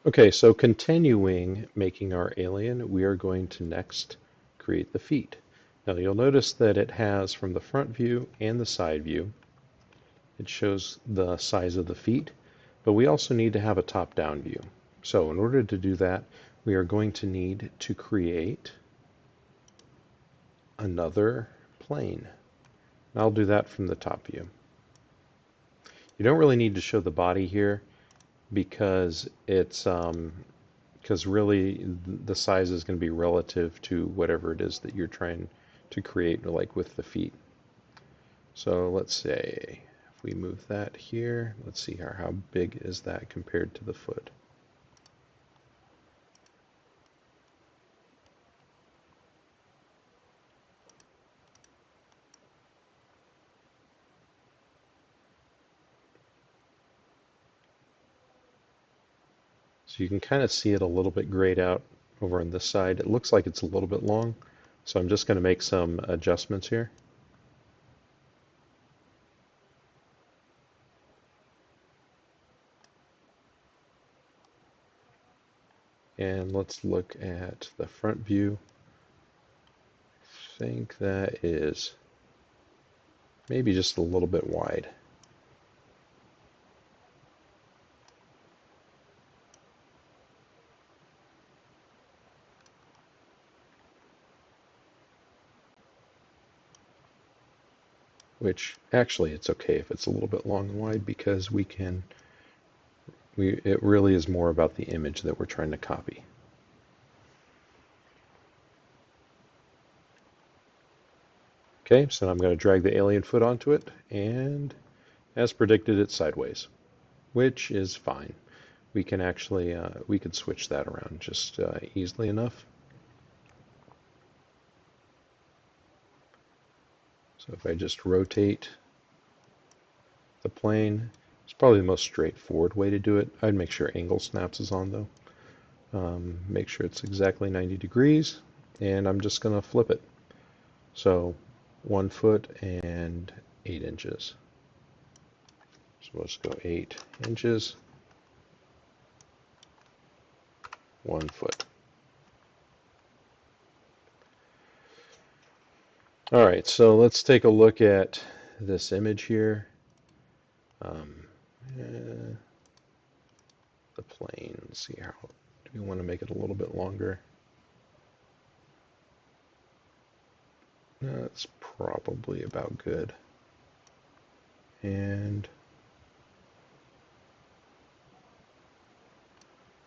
Okay, so continuing making our alien, we are going to next create the feet. Now you'll notice that it has, from the front view and the side view, it shows the size of the feet, but we also need to have a top-down view. So in order to do that, we are going to need to create another plane. I'll do that from the top view. You don't really need to show the body here because it's because really the size is going to be relative to whatever it is that you're trying to create, like with the feet. So let's say if we move that here, let's see how big is that compared to the foot. So you can kind of see it a little bit grayed out over on this side. It looks like it's a little bit long, so I'm just going to make some adjustments here. And let's look at the front view. I think that is maybe just a little bit wide. Which actually it's okay if it's a little bit long and wide because it really is more about the image that we're trying to copy. Okay, so I'm going to drag the alien foot onto it, and as predicted, it's sideways, which is fine. We can actually, we could switch that around just easily enough. So if I just rotate the plane, it's probably the most straightforward way to do it. I'd make sure angle snaps is on though. Make sure it's exactly 90 degrees, and I'm just going to flip it. So 1 foot and 8 inches. So let's go 8 inches, 1 foot. All right, so let's take a look at this image here. The plane, let's see how, do we want to make it a little bit longer? That's probably about good. And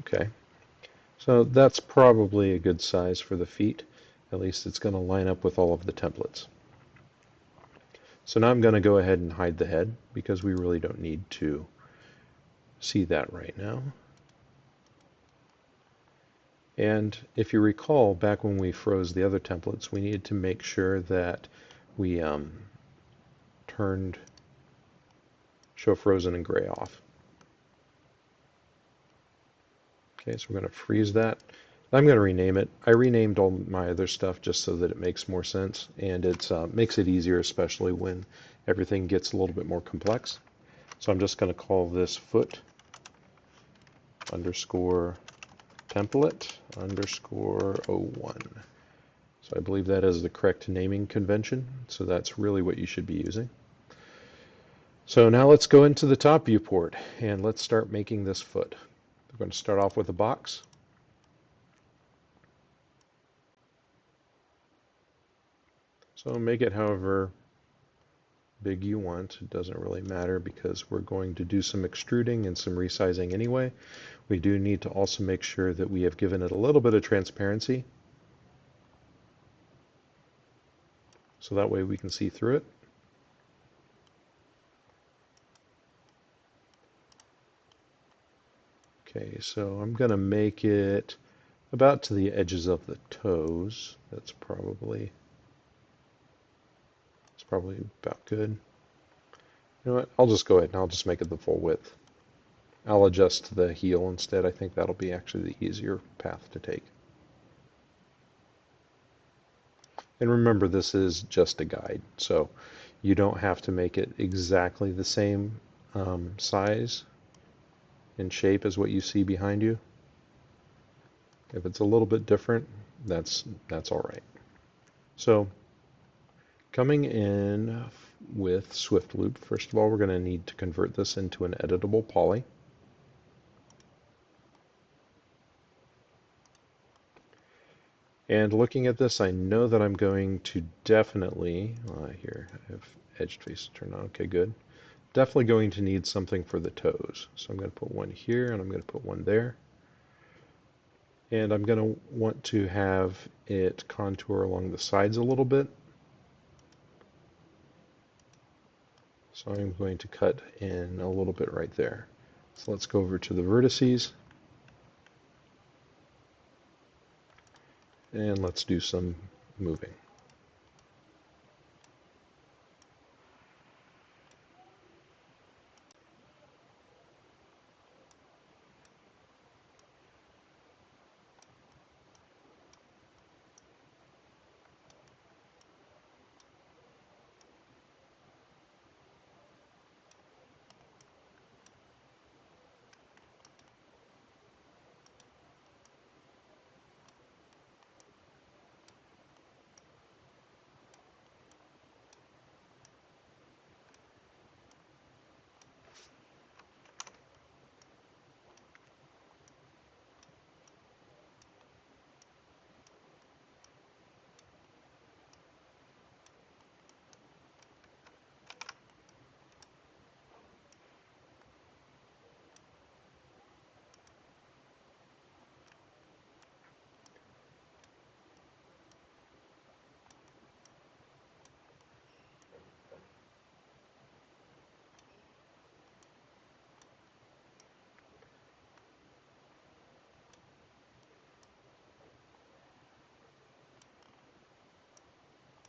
okay, so that's probably a good size for the feet. At least it's going to line up with all of the templates. So now I'm going to go ahead and hide the head because we really don't need to see that right now. And if you recall, back when we froze the other templates, we needed to make sure that we turned show frozen and gray off. Okay, so we're going to freeze that. I'm going to rename it. I renamed all my other stuff just so that it makes more sense, and it makes it easier, especially when everything gets a little bit more complex. So I'm just going to call this foot underscore template underscore 01. So I believe that is the correct naming convention. So that's really what you should be using. So now let's go into the top viewport and let's start making this foot. We're going to start off with a box. So make it however big you want. It doesn't really matter because we're going to do some extruding and some resizing anyway. We do need to also make sure that we have given it a little bit of transparency, so that way we can see through it. Okay, so I'm going to make it about to the edges of the toes. That's probably about good. You know what? I'll just go ahead and I'll just make it the full width. I'll adjust the heel instead. I think that'll be actually the easier path to take. And remember, this is just a guide, so you don't have to make it exactly the same size and shape as what you see behind you. If it's a little bit different, that's all right. So coming in with Swift Loop, first of all, we're going to need to convert this into an editable poly. And looking at this, I know that I'm going to definitely, here, I have edge face turned on. Okay, good. Definitely going to need something for the toes. So I'm going to put one here, and I'm going to put one there. And I'm going to want to have it contour along the sides a little bit. So I'm going to cut in a little bit right there. So let's go over to the vertices. And let's do some moving.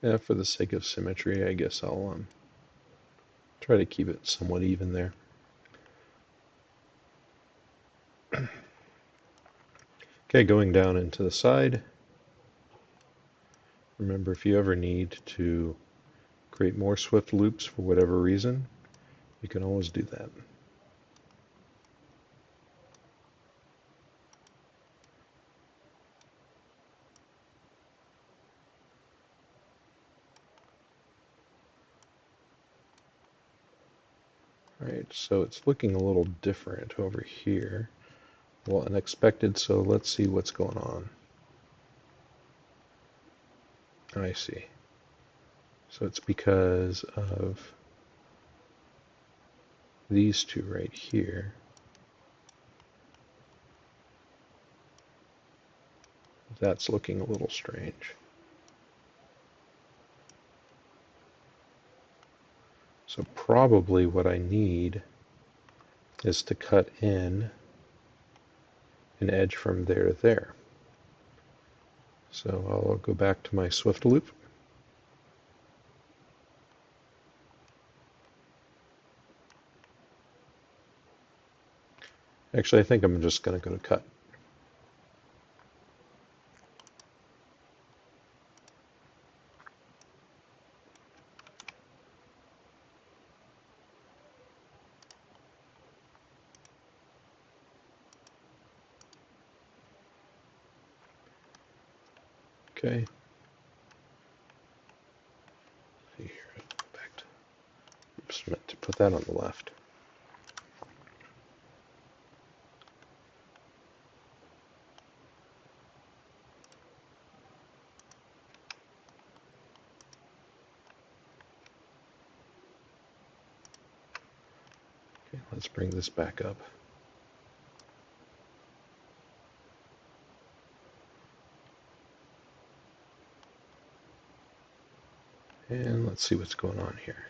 Yeah, for the sake of symmetry, I guess I'll try to keep it somewhat even there. Okay, going down into the side. Remember, if you ever need to create more swift loops for whatever reason, you can always do that. Alright, so it's looking a little different over here. Well, unexpected, so let's see what's going on. I see. So it's because of these two right here. That's looking a little strange. So probably what I need is to cut in an edge from there to there. So I'll go back to my Swift loop. Actually, I think I'm just going to go to cut. Okay. See here, back to, oops, meant to put that on the left. Okay, let's bring this back up. And let's see what's going on here.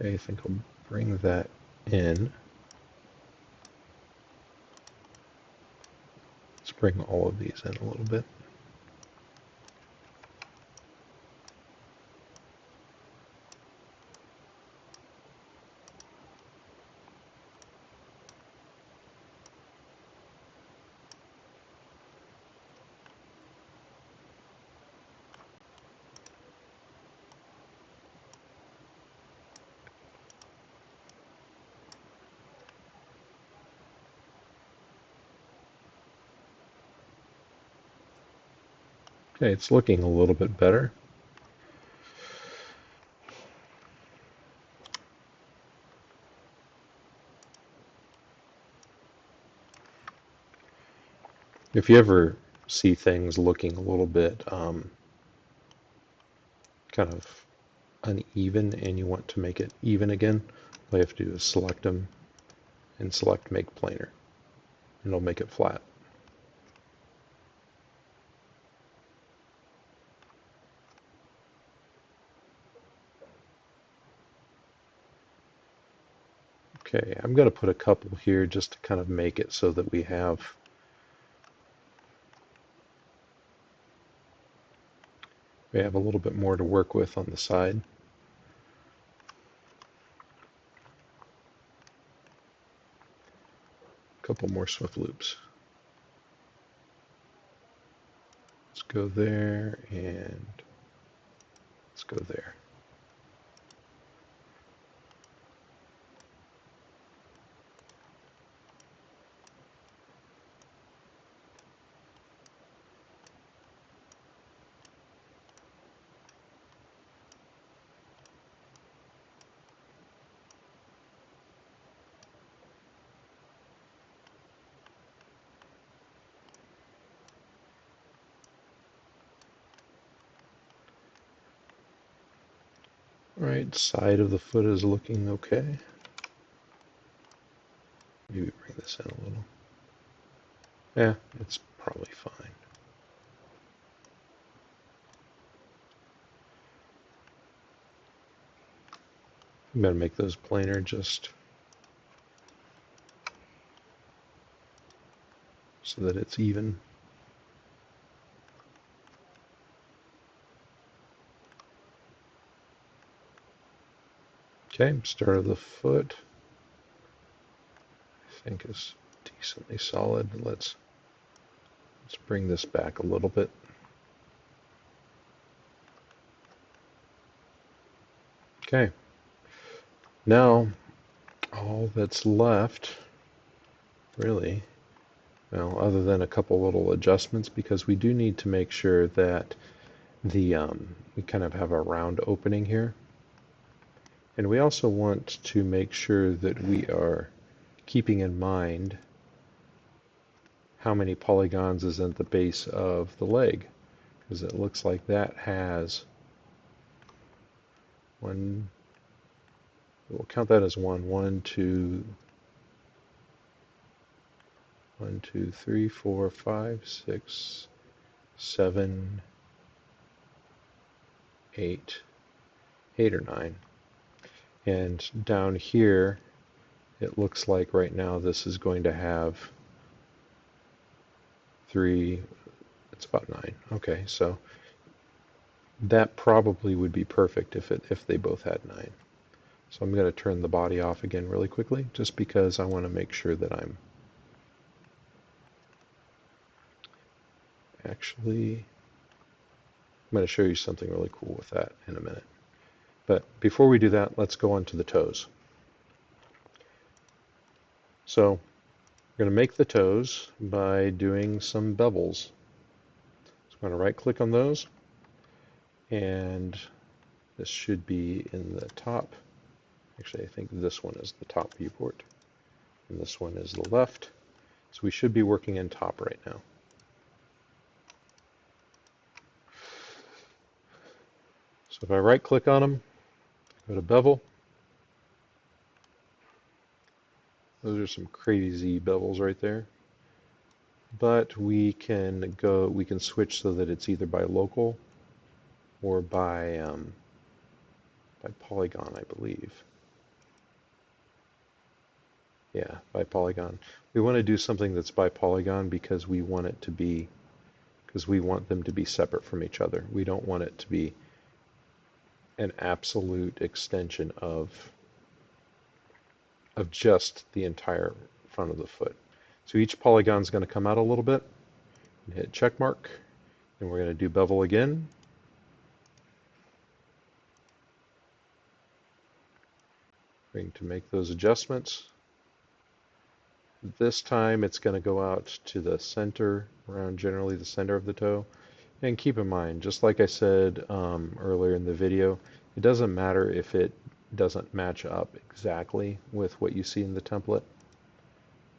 Okay, I think I'll bring that in. Let's bring all of these in a little bit. Okay, it's looking a little bit better. If you ever see things looking a little bit kind of uneven and you want to make it even again, all you have to do is select them and select make planar, and it'll make it flat. Okay, I'm going to put a couple here just to kind of make it so that we have a little bit more to work with on the side. A couple more swift loops. Let's go there and let's go there. Right, side of the foot is looking okay. Maybe bring this in a little. Yeah, it's probably fine. I'm going to make those planar just so that it's even. Okay, start of the foot I think is decently solid. Let's bring this back a little bit. Okay, now all that's left, really, well, other than a couple little adjustments, because we do need to make sure that we kind of have a round opening here. And we also want to make sure that we are keeping in mind how many polygons is at the base of the leg, because it looks like that has one. We'll count that as one. 1, 2, 1, 2, 3, 4, 5, 6, 7, 8, 8 or 9. And down here, it looks like right now this is going to have 3. It's about 9. Okay, so that probably would be perfect if they both had 9. So I'm going to turn the body off again really quickly, just because I want to make sure that I'm actually. I'm going to show you something really cool with that in a minute. But before we do that, let's go on to the toes. So we're going to make the toes by doing some bevels. So I'm going to right click on those, and this should be in the top. Actually, I think this one is the top viewport, and this one is the left. So we should be working in top right now. So if I right click on them, go to bevel. Those are some crazy bevels right there. But we can switch so that it's either by local or by polygon, I believe. Yeah, by polygon. We want to do something that's by polygon because we want them to be separate from each other. We don't want it to be an absolute extension of just the entire front of the foot. So each polygon is going to come out a little bit and hit check mark, and we're going to do bevel again. Going to make those adjustments. This time it's going to go out to the center, around generally the center of the toe, And keep in mind, just like I said earlier in the video, it doesn't matter if it doesn't match up exactly with what you see in the template.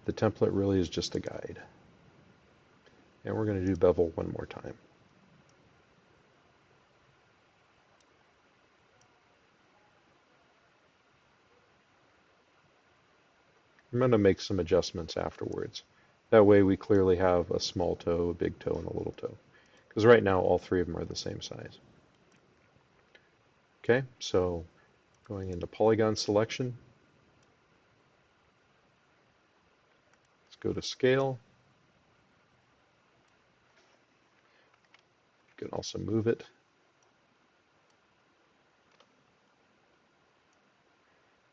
The template really is just a guide. And we're going to do bevel one more time. I'm going to make some adjustments afterwards. That way we clearly have a small toe, a big toe, and a little toe. Because right now all three of them are the same size. Okay, so going into polygon selection, let's go to scale. You can also move it.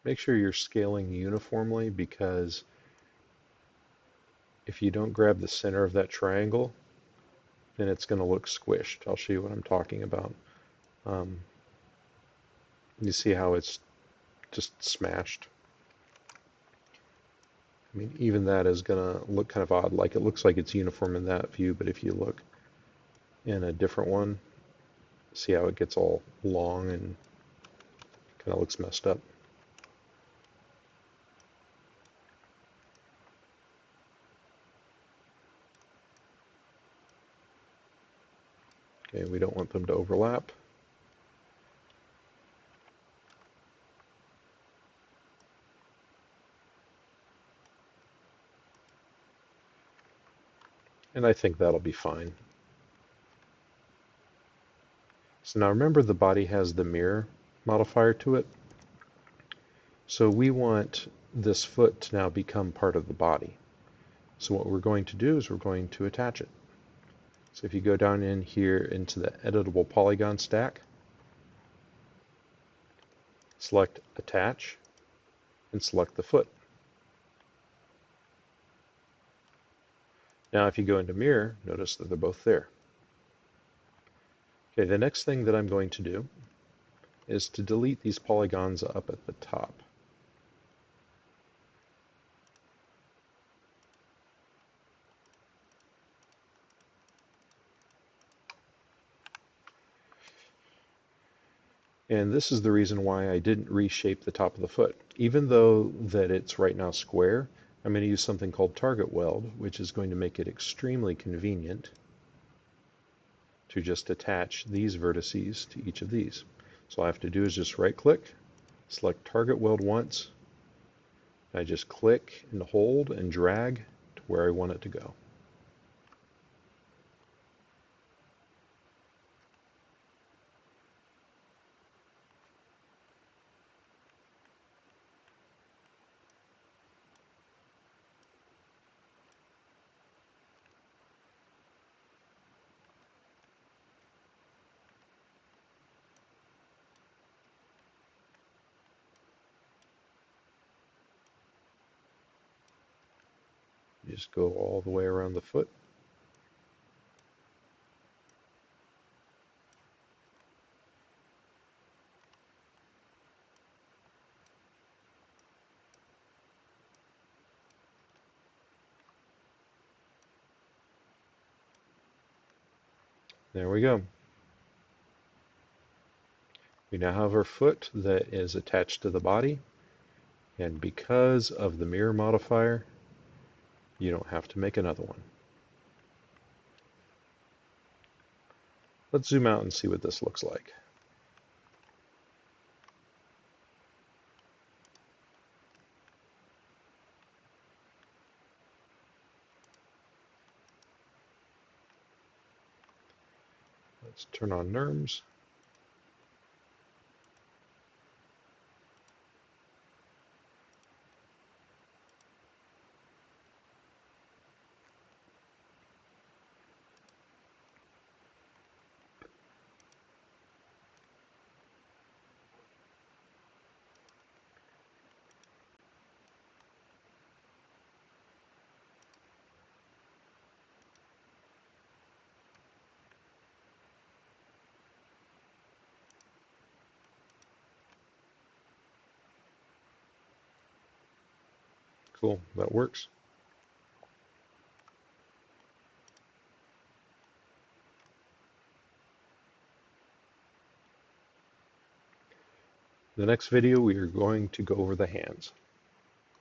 Make sure you're scaling uniformly, because if you don't grab the center of that triangle, then it's going to look squished. I'll show you what I'm talking about. Um, you see how it's just smashed? I mean, even that is going to look kind of odd. Like, it looks like it's uniform in that view, but if you look in a different one, see how it gets all long and kind of looks messed up. Okay, we don't want them to overlap. And I think that'll be fine. So now remember, the body has the mirror modifier to it. So we want this foot to now become part of the body. So what we're going to do is we're going to attach it. So if you go down in here into the editable polygon stack, select attach, and select the foot. Now if you go into mirror, notice that they're both there. Okay, the next thing that I'm going to do is to delete these polygons up at the top. And this is the reason why I didn't reshape the top of the foot. Even though that it's right now square, I'm going to use something called target weld, which is going to make it extremely convenient to just attach these vertices to each of these. So all I have to do is just right click, select target weld once, and I just click and hold and drag to where I want it to go. You just go all the way around the foot. There we go. We now have our foot that is attached to the body, and because of the mirror modifier, you don't have to make another one. Let's zoom out and see what this looks like. Let's turn on NURMS. Cool, that works. The next video we are going to go over the hands.